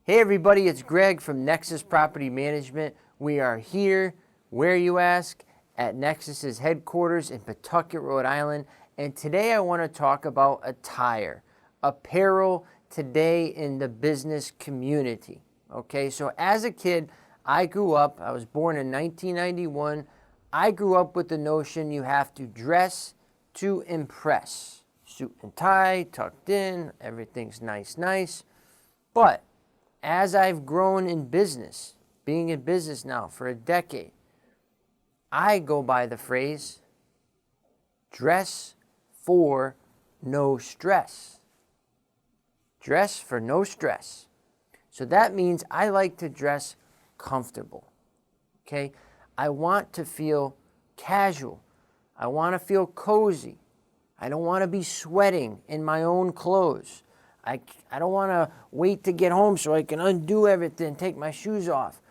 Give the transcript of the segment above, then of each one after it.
Hey everybody, it's Greg from Nexus Property Management. We are here, where you ask, at Nexus's headquarters in Pawtucket, Rhode Island. And today I want to talk about attire, apparel today in the business community. Okay, so as a kid, I was born in 1991. I grew up with the notion you have to dress to impress. Suit and tie, tucked in, everything's nice. But as I've grown in business, being in business now for a decade, I go by the phrase, dress for no stress. Dress for no stress. So that means I like to dress comfortable, okay? I want to feel casual. I want to feel cozy. I don't want to be sweating in my own clothes. I don't want to wait to get home so I can undo everything, take my shoes off,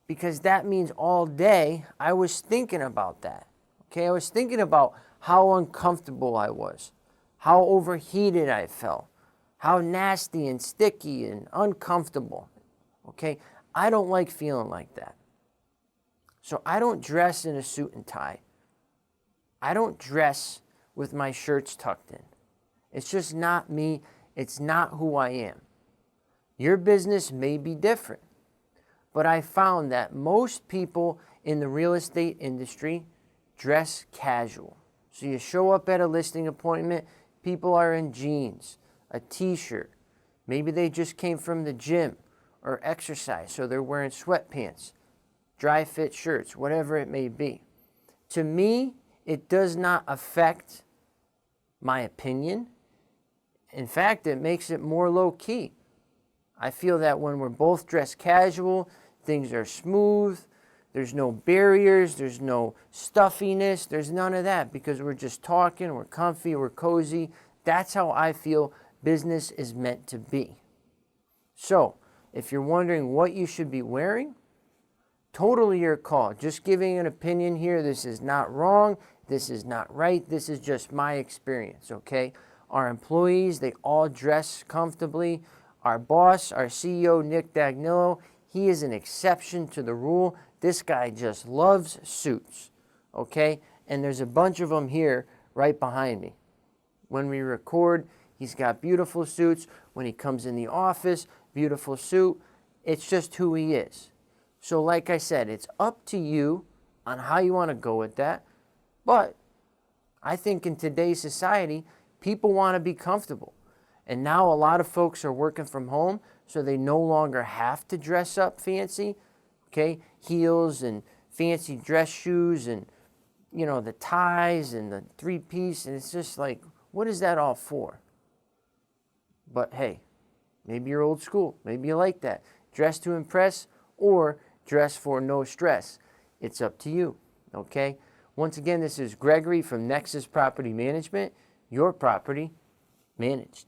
because that means all day I was thinking about that. Okay, I was thinking about how uncomfortable I was, how overheated I felt, how nasty and sticky and uncomfortable. Okay, I don't like feeling like that. So I don't dress in a suit and tie. I don't dress with my shirts tucked in. It's just not me. It's not who I am. Your business may be different, but I found that most people in the real estate industry dress casual. So you show up at a listing appointment, people are in jeans, a t-shirt. Maybe they just came from the gym or exercise, so they're wearing sweatpants, dry fit shirts, whatever it may be. To me, it does not affect my opinion. In fact, it makes it more low-key. I feel that when we're both dressed casual, things are smooth, there's no barriers, there's no stuffiness, there's none of that, because we're just talking, we're comfy, we're cozy. That's how I feel business is meant to be. So, if you're wondering what you should be wearing, totally your call. Just giving an opinion here. This is not wrong, this is not right, this is just my experience, okay? Our employees, they all dress comfortably. Our boss, our CEO, Nick Dagnillo, he is an exception to the rule. This guy just loves suits, okay? And there's a bunch of them here right behind me. When we record, he's got beautiful suits. When he comes in the office, beautiful suit. It's just who he is. So like I said, it's up to you on how you want to go with that. But I think in today's society, people want to be comfortable. And now a lot of folks are working from home, so they no longer have to dress up fancy, okay? Heels and fancy dress shoes and, you know, the ties and the three-piece. And it's just like, what is that all for? But hey, maybe you're old school. Maybe you like that. Dress to impress or dress for no stress. It's up to you, okay? Once again, this is Gregory from Nexus Property Management. Your property managed.